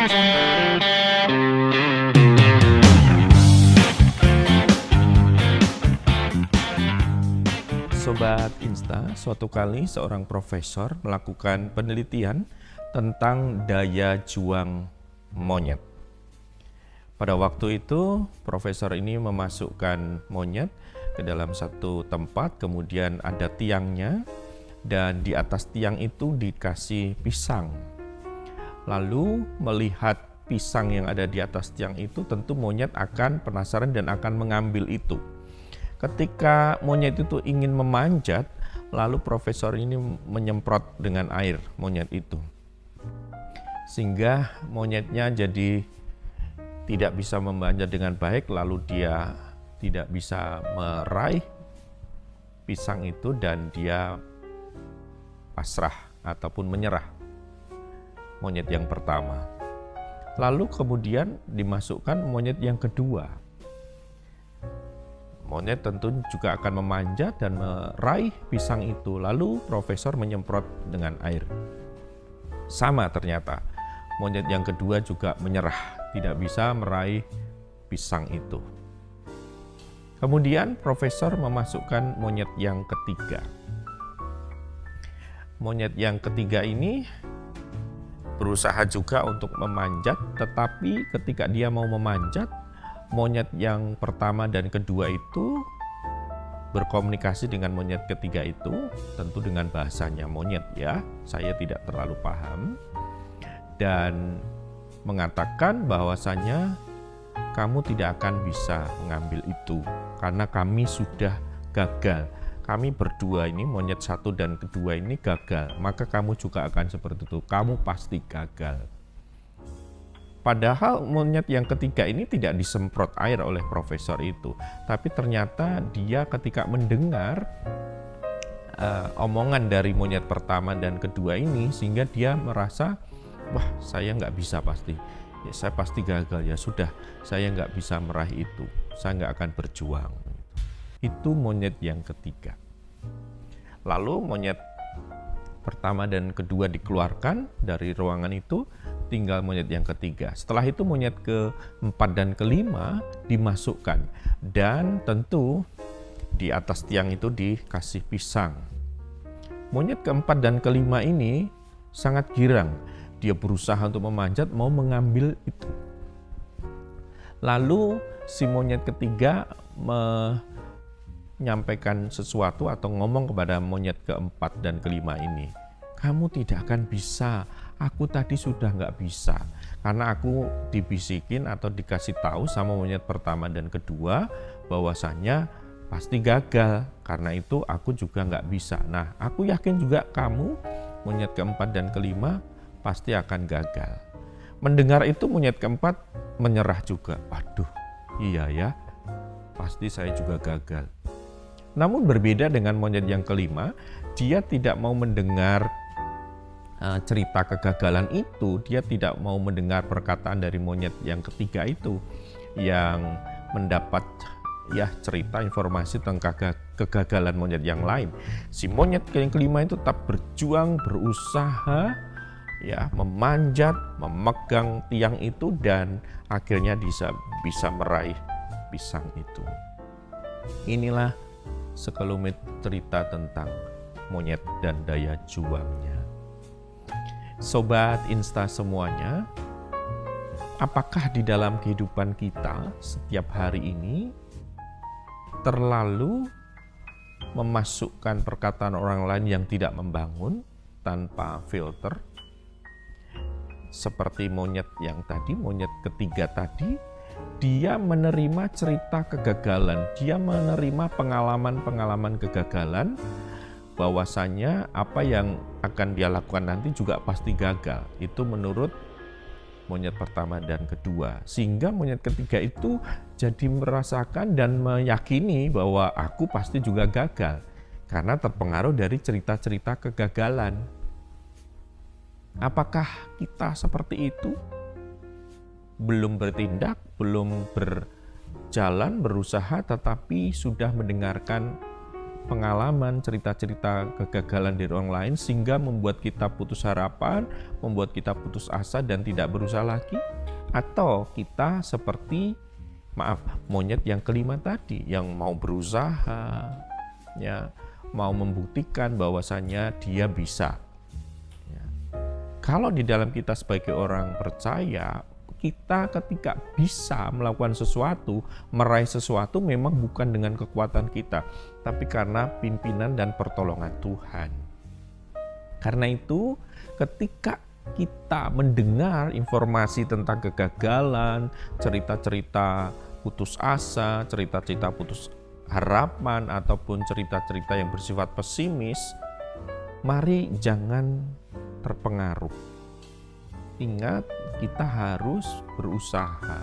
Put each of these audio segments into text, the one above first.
Sobat Insta, suatu kali seorang profesor melakukan penelitian tentang daya juang monyet. Pada waktu itu, profesor ini memasukkan monyet ke dalam satu tempat, kemudian ada tiangnya, dan di atas tiang itu dikasih pisang. Lalu melihat pisang yang ada di atas tiang itu, tentu monyet akan penasaran dan akan mengambil itu. Ketika monyet itu ingin memanjat, lalu profesor ini menyemprot dengan air monyet itu. Sehingga monyetnya jadi tidak bisa memanjat dengan baik, lalu dia tidak bisa meraih pisang itu dan dia pasrah ataupun menyerah. Monyet yang pertama. Lalu kemudian dimasukkan monyet yang kedua. Monyet tentu juga akan memanjat dan meraih pisang itu. Lalu profesor menyemprot dengan air. Sama ternyata. Monyet yang kedua juga menyerah, tidak bisa meraih pisang itu. Kemudian profesor memasukkan monyet yang ketiga. Monyet yang ketiga ini berusaha juga untuk memanjat, tetapi ketika dia mau memanjat, monyet yang pertama dan kedua itu berkomunikasi dengan monyet ketiga itu, tentu dengan bahasanya monyet ya, saya tidak terlalu paham, dan mengatakan bahwasanya kamu tidak akan bisa mengambil itu karena kami sudah gagal. Kami berdua ini, monyet satu dan kedua ini gagal, maka kamu juga akan seperti itu, kamu pasti gagal. Padahal monyet yang ketiga ini tidak disemprot air oleh profesor itu, tapi ternyata dia ketika mendengar omongan dari monyet pertama dan kedua ini, sehingga dia merasa, wah saya nggak bisa pasti, ya, saya pasti gagal, ya sudah, saya nggak bisa meraih itu, saya nggak akan berjuang. Itu monyet yang ketiga. Lalu monyet pertama dan kedua dikeluarkan dari ruangan itu, tinggal monyet yang ketiga. Setelah itu monyet keempat dan kelima dimasukkan, dan tentu di atas tiang itu dikasih pisang. Monyet keempat dan kelima ini sangat girang, dia berusaha untuk memanjat, mau mengambil itu. Lalu si monyet ketiga menyampaikan sesuatu atau ngomong kepada monyet keempat dan kelima ini, kamu tidak akan bisa, aku tadi sudah nggak bisa, karena aku dibisikin atau dikasih tahu sama monyet pertama dan kedua bahwasanya pasti gagal, karena itu aku juga nggak bisa. Nah, aku yakin juga kamu, monyet keempat dan kelima, pasti akan gagal. Mendengar itu monyet keempat menyerah juga, waduh iya ya, pasti saya juga gagal. Namun berbeda dengan monyet yang kelima, dia tidak mau mendengar cerita kegagalan itu, dia tidak mau mendengar perkataan dari monyet yang ketiga itu yang mendapat ya cerita informasi tentang kegagalan monyet yang lain. Si monyet yang kelima itu tetap berjuang, berusaha ya memanjat, memegang tiang itu, dan akhirnya bisa meraih pisang itu. Inilah sekelumit cerita tentang monyet dan daya juangnya. Sobat Insta semuanya, apakah di dalam kehidupan kita setiap hari ini terlalu memasukkan perkataan orang lain yang tidak membangun tanpa filter? Seperti monyet yang tadi, monyet ketiga tadi, dia menerima cerita kegagalan, dia menerima pengalaman-pengalaman kegagalan, bahwasanya apa yang akan dia lakukan nanti juga pasti gagal. Itu menurut monyet pertama dan kedua. Sehingga monyet ketiga itu jadi merasakan dan meyakini bahwa aku pasti juga gagal, karena terpengaruh dari cerita-cerita kegagalan. Apakah kita seperti itu? Belum bertindak, belum berjalan, berusaha, tetapi sudah mendengarkan pengalaman, cerita-cerita kegagalan dari orang lain sehingga membuat kita putus harapan, membuat kita putus asa dan tidak berusaha lagi? Atau kita seperti monyet yang kelima tadi yang mau berusaha, ya, mau membuktikan bahwasannya dia bisa. Ya. Kalau di dalam kita sebagai orang percaya, kita ketika bisa melakukan sesuatu, meraih sesuatu memang bukan dengan kekuatan kita, tapi karena pimpinan dan pertolongan Tuhan. Karena itu, ketika kita mendengar informasi tentang kegagalan, cerita-cerita putus asa, cerita-cerita putus harapan, ataupun cerita-cerita yang bersifat pesimis, mari jangan terpengaruh. Ingat, kita harus berusaha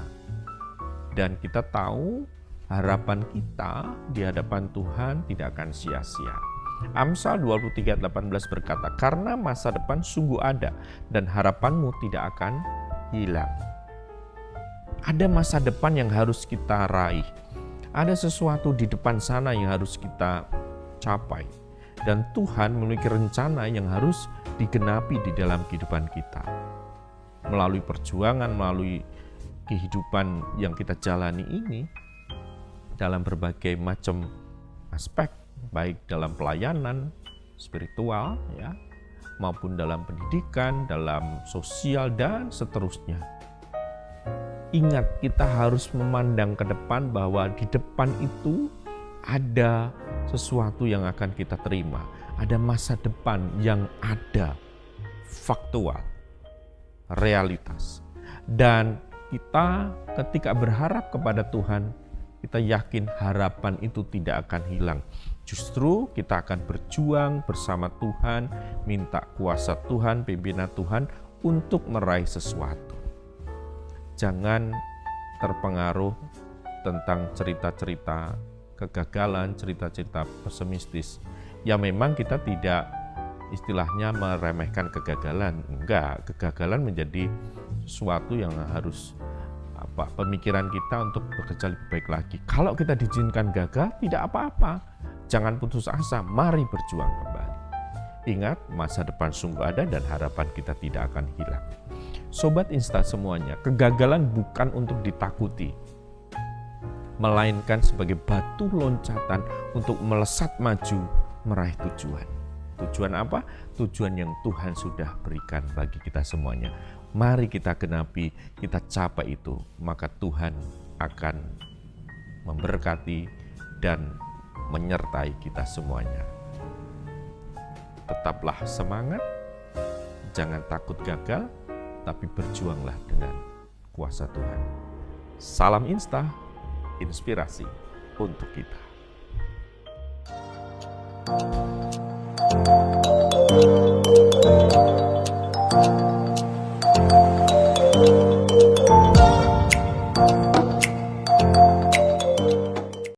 dan kita tahu harapan kita di hadapan Tuhan tidak akan sia-sia. Amsal 23:18 berkata, karena masa depan sungguh ada dan harapanmu tidak akan hilang. Ada masa depan yang harus kita raih. Ada sesuatu di depan sana yang harus kita capai. Dan Tuhan memiliki rencana yang harus digenapi di dalam kehidupan kita. Melalui perjuangan, melalui kehidupan yang kita jalani ini, dalam berbagai macam aspek, baik dalam pelayanan spiritual, ya, maupun dalam pendidikan, dalam sosial, dan seterusnya. Ingat, kita harus memandang ke depan bahwa di depan itu ada sesuatu yang akan kita terima. Ada masa depan yang ada, faktual, realitas. Dan kita ketika berharap kepada Tuhan, kita yakin harapan itu tidak akan hilang. Justru kita akan berjuang bersama Tuhan, minta kuasa Tuhan, pimpinan Tuhan untuk meraih sesuatu. Jangan terpengaruh tentang cerita-cerita kegagalan, cerita-cerita pesimistis. Ya memang kita tidak istilahnya meremehkan kegagalan. Enggak, kegagalan menjadi sesuatu yang harus pemikiran kita untuk bekerja lebih baik lagi. Kalau kita diizinkan gagal, tidak apa-apa. Jangan putus asa, mari berjuang kembali. Ingat, masa depan sungguh ada dan harapan kita tidak akan hilang. Sobat Insta semuanya, kegagalan bukan untuk ditakuti, melainkan sebagai batu loncatan untuk melesat maju meraih tujuan. Tujuan apa? Tujuan yang Tuhan sudah berikan bagi kita semuanya. Mari kita genapi, kita capai itu, maka Tuhan akan memberkati dan menyertai kita semuanya. Tetaplah semangat, jangan takut gagal, tapi berjuanglah dengan kuasa Tuhan. Salam Insta, inspirasi untuk kita.